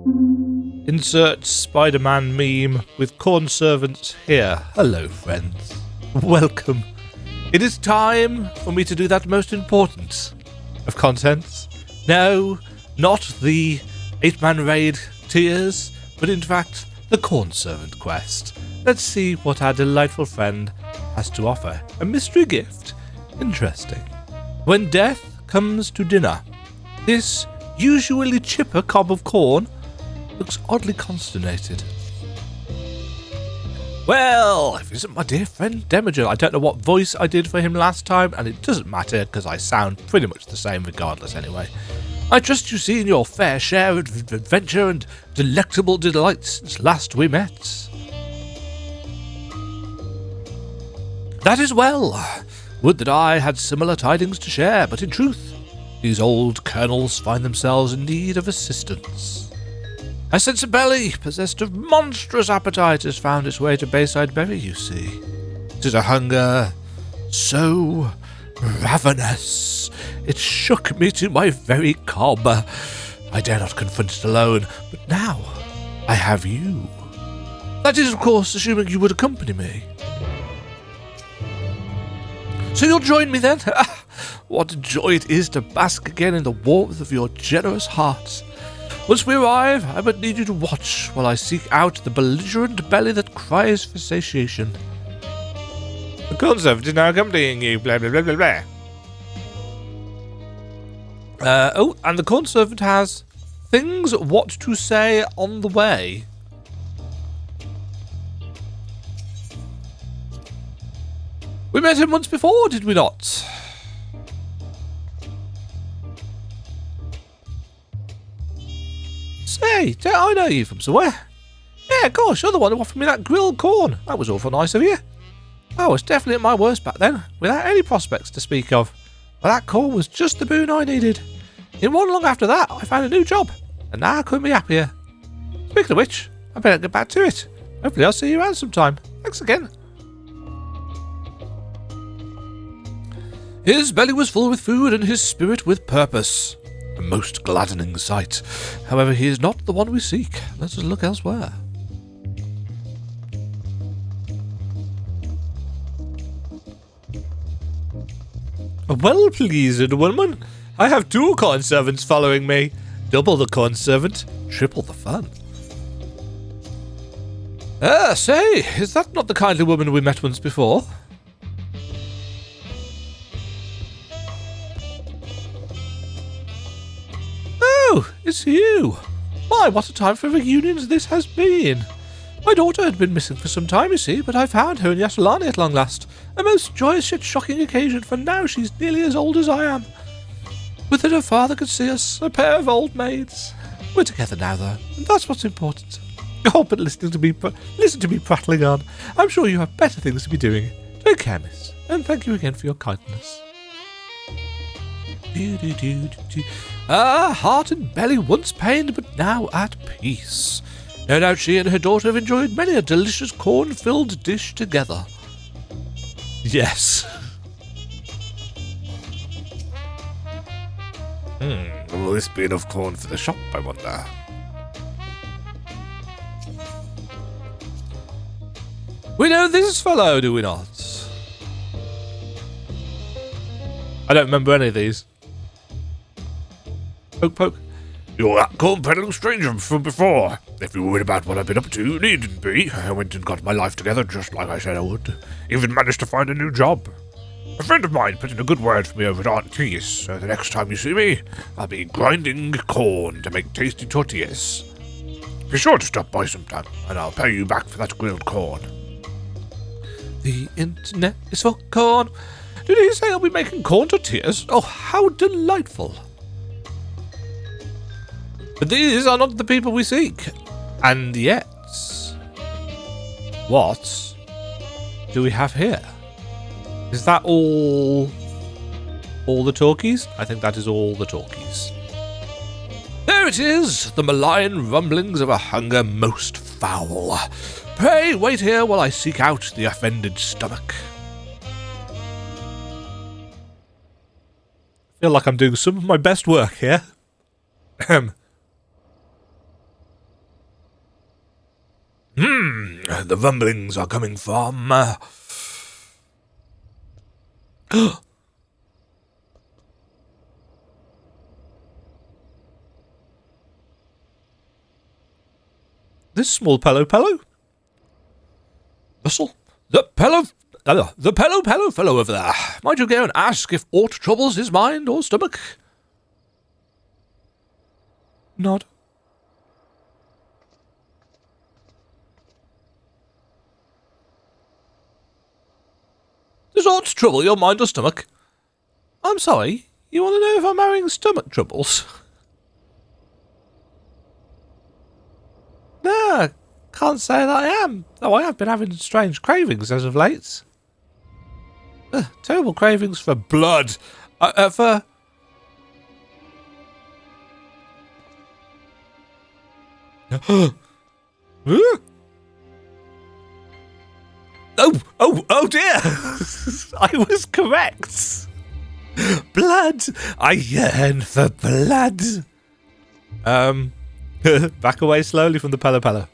Insert Spider-Man meme with Cornservant here. Hello, friends. Welcome. It is time for me to do that most important of contents. No, not the 8-man raid tiers, but in fact, the Cornservant quest. Let's see what our delightful friend has to offer. A mystery gift. Interesting. When death comes to dinner, this usually chipper cob of corn looks oddly consternated. Well, if it isn't my dear friend Demager. I don't know what voice I did for him last time, and it doesn't matter because I sound pretty much the same regardless anyway. I trust you've seen your fair share of adventure and delectable delights since last we met. That is well. Would that I had similar tidings to share, but in truth, these old colonels find themselves in need of assistance. A sense of belly, possessed of monstrous appetite, has found its way to Bayside Berry, you see. It is a hunger so ravenous, it shook me to my very cob. I dare not confront it alone, but now I have you. That is, of course, assuming you would accompany me. So you'll join me then? What joy it is to bask again in the warmth of your generous heart. Once we arrive, I but need you to watch while I seek out the belligerent belly that cries for satiation. The Cornservant is now accompanying you, blah blah blah blah blah. Oh, and the Cornservant has things what to say on the way. We met him once before, did we not? Say, don't I know you from somewhere? Yeah, gosh, you're the one who offered me that grilled corn. That was awful nice of you. I was definitely at my worst back then, without any prospects to speak of. But that corn was just the boon I needed. In one long after that, I found a new job, and now I couldn't be happier. Speaking of which, I better get back to it. Hopefully I'll see you around sometime. Thanks again. His belly was full with food and his spirit with purpose. A most gladdening sight. However, he is not the one we seek. Let us look elsewhere. Well, pleased woman, I have 2 Cornservants following me. Double the Cornservant, triple the fun. Say, is that not the kindly woman we met once before? Oh, it's you. Why, what a time for reunions this has been. My daughter had been missing for some time, you see, but I found her in Yasolani at long last. A most joyous yet shocking occasion, for now she's nearly as old as I am. Would that her father could see us, a pair of old maids. We're together now, though, and that's what's important. Oh, but listen to me prattling on. I'm sure you have better things to be doing. Take care, miss, and thank you again for your kindness. Heart and belly once pained, but now at peace. No doubt she and her daughter have enjoyed many a delicious corn-filled dish together. Yes. Will this be enough corn for the shop, I wonder? We know this fellow, do we not? I don't remember any of these. Poke, poke. You're that corn-peddling stranger from before. If you were worried about what I've been up to, you needn't be. I went and got my life together just like I said I would. Even managed to find a new job. A friend of mine put in a good word for me over at Aunt T's, so the next time you see me, I'll be grinding corn to make tasty tortillas. Be sure to stop by sometime, and I'll pay you back for that grilled corn. The internet is for corn. Did he say I'll be making corn tortillas? Oh, how delightful. But these are not the people we seek. And yet, what do we have here? Is that all the talkies? I think that is all the talkies. There it is, the malign rumblings of a hunger most foul. Pray wait here while I seek out the offended stomach. I feel like I'm doing some of my best work here. the rumblings are coming from... This small Pello. Russell? The Pello fellow over there. Might you go and ask if aught troubles his mind or stomach? Nod. Does aught trouble your mind or stomach? I'm sorry, you want to know if I'm having stomach troubles? No, can't say that I am, though I have been having strange cravings as of late. Terrible cravings for blood. For... Oh dear! I was correct. Blood. I yearn for blood. Back away slowly from the Pello.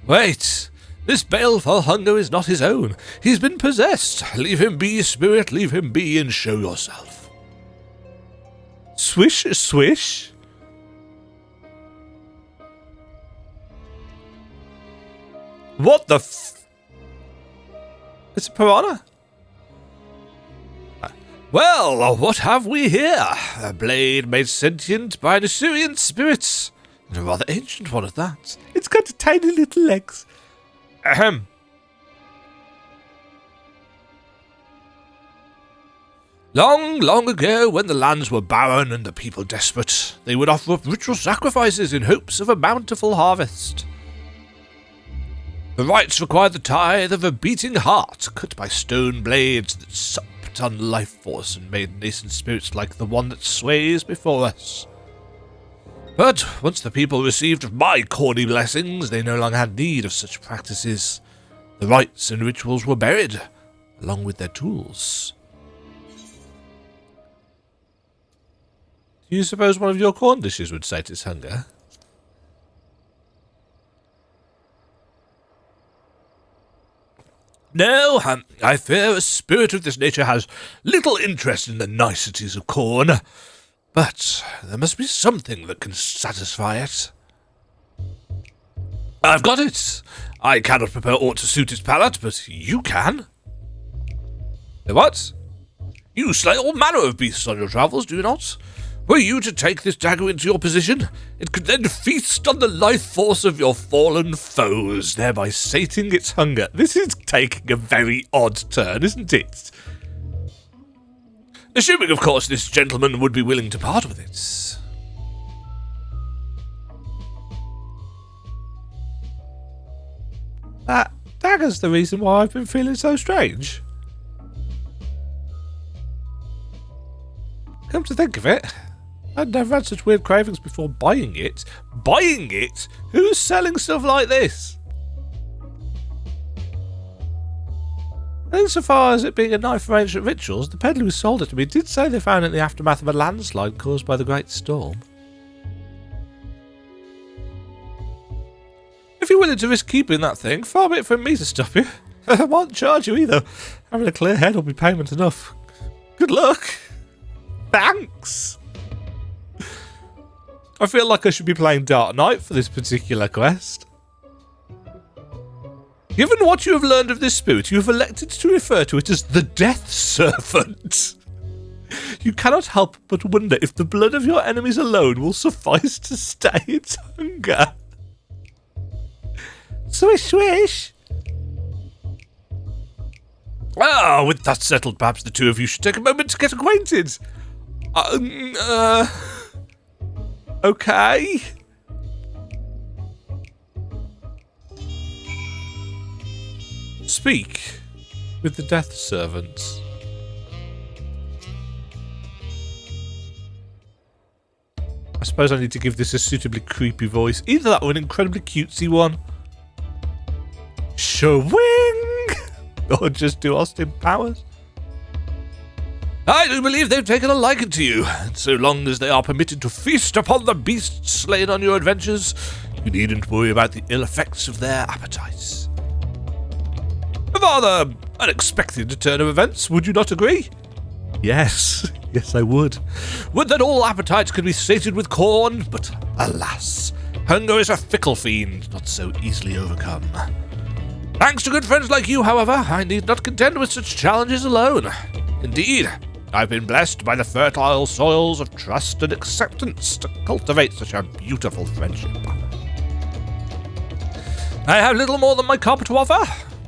Wait! This baleful hunger is not his own. He's been possessed. Leave him be, spirit, leave him be, and show yourself. Swish, swish. What the It's a piranha. Well, what have we here? A blade made sentient by an Assyrian spirit. And a rather ancient one at that. It's got tiny little legs. Ahem. Long ago, when the lands were barren and the people desperate, they would offer up ritual sacrifices in hopes of a bountiful harvest. The rites required the tithe of a beating heart, cut by stone blades that supped on life force and made nascent spirits like the one that sways before us. But once the people received my corny blessings, they no longer had need of such practices. The rites and rituals were buried, along with their tools. Do you suppose one of your corn dishes would sate its hunger? No, I fear a spirit of this nature has little interest in the niceties of corn. But there must be something that can satisfy it. I've got it. I cannot prepare aught to suit its palate, but you can. What? You slay all manner of beasts on your travels, do you not? Were you to take this dagger into your possession, it could then feast on the life force of your fallen foes, thereby sating its hunger. This is taking a very odd turn, isn't it? Assuming, of course, this gentleman would be willing to part with it. That dagger's the reason why I've been feeling so strange. Come to think of it, I'd never had such weird cravings before buying it. Buying it? Who's selling stuff like this? Insofar as it being a knife for ancient rituals, the peddler who sold it to me did say they found it in the aftermath of a landslide caused by the Great Storm. If you're willing to risk keeping that thing, far be it from me to stop you. I won't charge you either. Having a clear head will be payment enough. Good luck. Thanks. I feel like I should be playing Dark Knight for this particular quest. Given what you have learned of this spirit, you have elected to refer to it as the Death Servant. You cannot help but wonder if the blood of your enemies alone will suffice to stay its hunger. Swish, swish. Ah, with that settled, perhaps the two of you should take a moment to get acquainted. Okay. Speak with the Death Servant. I suppose I need to give this a suitably creepy voice. Either that or an incredibly cutesy one. Shwing! Or just do Austin Powers. I do believe they've taken a liking to you, and so long as they are permitted to feast upon the beasts slain on your adventures, you needn't worry about the ill effects of their appetites. rather unexpected turn of events, would you not agree? Yes, yes I would. Would that all appetites could be sated with corn, but alas, hunger is a fickle fiend, not so easily overcome. Thanks to good friends like you, however, I need not contend with such challenges alone. Indeed, I've been blessed by the fertile soils of trust and acceptance to cultivate such a beautiful friendship. I have little more than my cup to offer,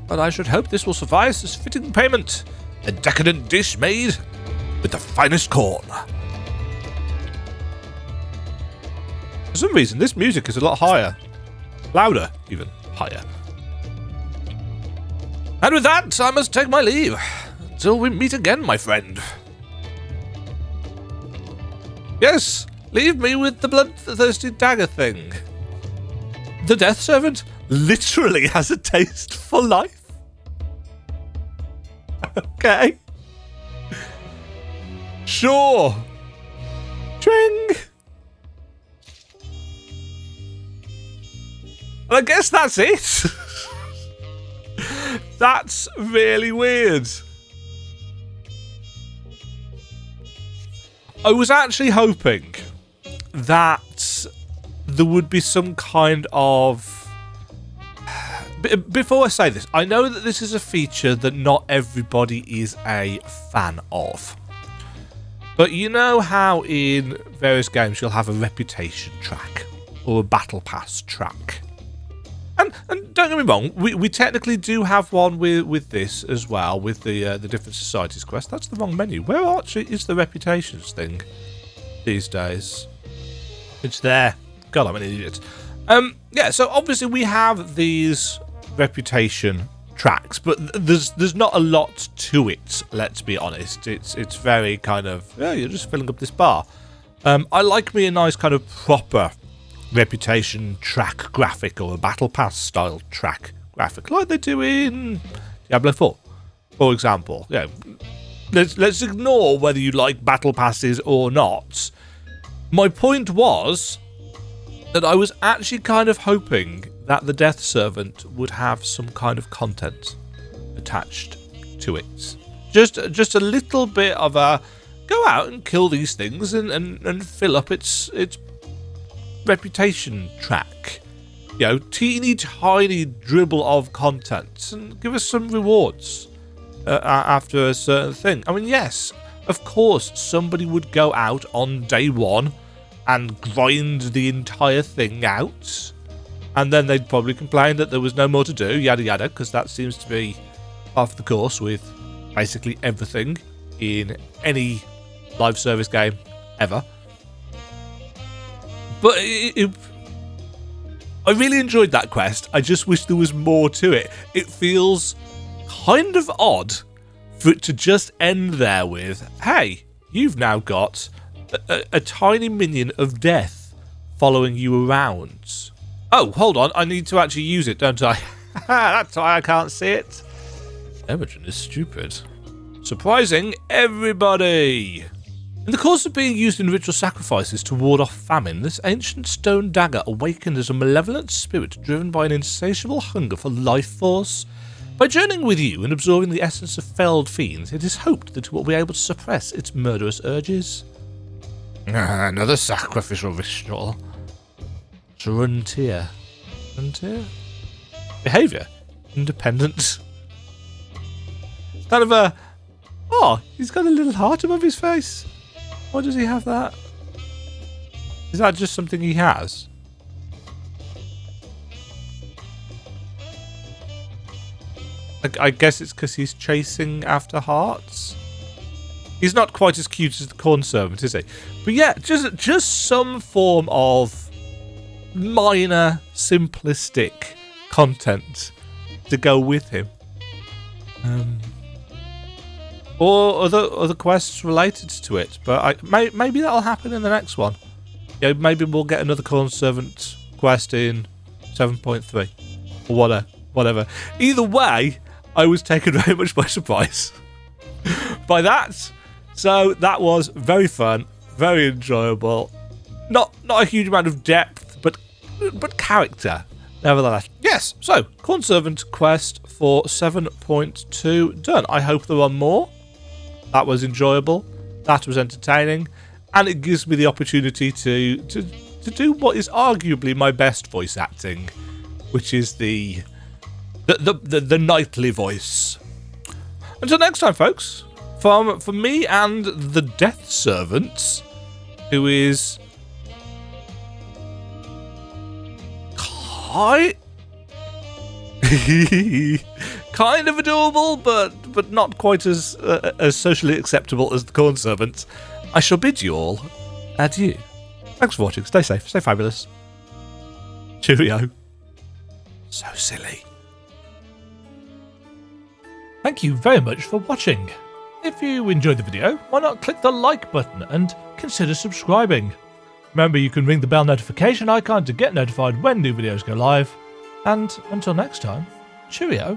but I should hope this will suffice as fitting payment. A decadent dish made with the finest corn. For some reason, this music is a lot higher. Louder, even higher. And with that, I must take my leave. Until we meet again, my friend. Yes, leave me with the bloodthirsty dagger thing. The death servant literally has a taste for life. Okay. Sure. Tring. Well, I guess that's it. That's really weird. I was actually hoping that there would be some kind of... Before I say this, I know that this is a feature that not everybody is a fan of. But you know how in various games you'll have a reputation track or a battle pass track? And don't get me wrong, we technically do have one with this as well, with the different societies quest. That's the wrong menu. Where actually is the reputations thing these days? It's there. God, I'm an idiot. Yeah, so obviously we have these reputation tracks, but there's not a lot to it, let's be honest. It's very kind of, yeah, you're just filling up this bar. I like me a nice kind of proper reputation track graphic, or a battle pass style track graphic, like they do in Diablo 4, for example. Yeah, let's ignore whether you like battle passes or not. My point was that I was actually kind of hoping that the Death Servant would have some kind of content attached to it. Just a little bit of a go out and kill these things and fill up its reputation track. You know, teeny tiny dribble of content, and give us some rewards after a certain thing. I mean, yes, of course, somebody would go out on day one and grind the entire thing out, and then they'd probably complain that there was no more to do, yada yada, because that seems to be part of the course with basically everything in any live service game ever. But I really enjoyed that quest. I just wish there was more to it. It feels kind of odd for it to just end there with, hey, you've now got a tiny minion of death following you around. Oh, hold on, I need to actually use it, don't I? That's why I can't see it. Imogen is stupid. Surprising everybody! In the course of being used in ritual sacrifices to ward off famine, this ancient stone dagger awakened as a malevolent spirit driven by an insatiable hunger for life force. By journeying with you and absorbing the essence of felled fiends, it is hoped that it will be able to suppress its murderous urges. Another sacrificial ritual. Frontier. Frontier? Behaviour. Independent. Kind of a... Oh, he's got a little heart above his face. Why does he have that? Is that just something he has? I guess it's because he's chasing after hearts. He's not quite as cute as the Cornservant, is he? But yeah, just some form of minor, simplistic content to go with him. Or other quests related to it. But maybe that'll happen in the next one. Yeah, maybe we'll get another Cornservant quest in 7.3. Or whatever. Either way, I was taken very much by surprise by that. So that was very fun, very enjoyable. Not a huge amount of depth, but character. Nevertheless, yes. So, Cornservant quest for 7.2 done. I hope there are more. That was enjoyable. That was entertaining, and it gives me the opportunity to do what is arguably my best voice acting, which is the knightly voice. Until next time, folks. From me and the Death Servant, who is kind of adorable, but not quite as socially acceptable as the Cornservant, I shall bid you all adieu. Thanks for watching. Stay safe. Stay fabulous. Cheerio. So silly. Thank you very much for watching. If you enjoyed the video, why not click the like button and consider subscribing. Remember, you can ring the bell notification icon to get notified when new videos go live. And until next time, cheerio.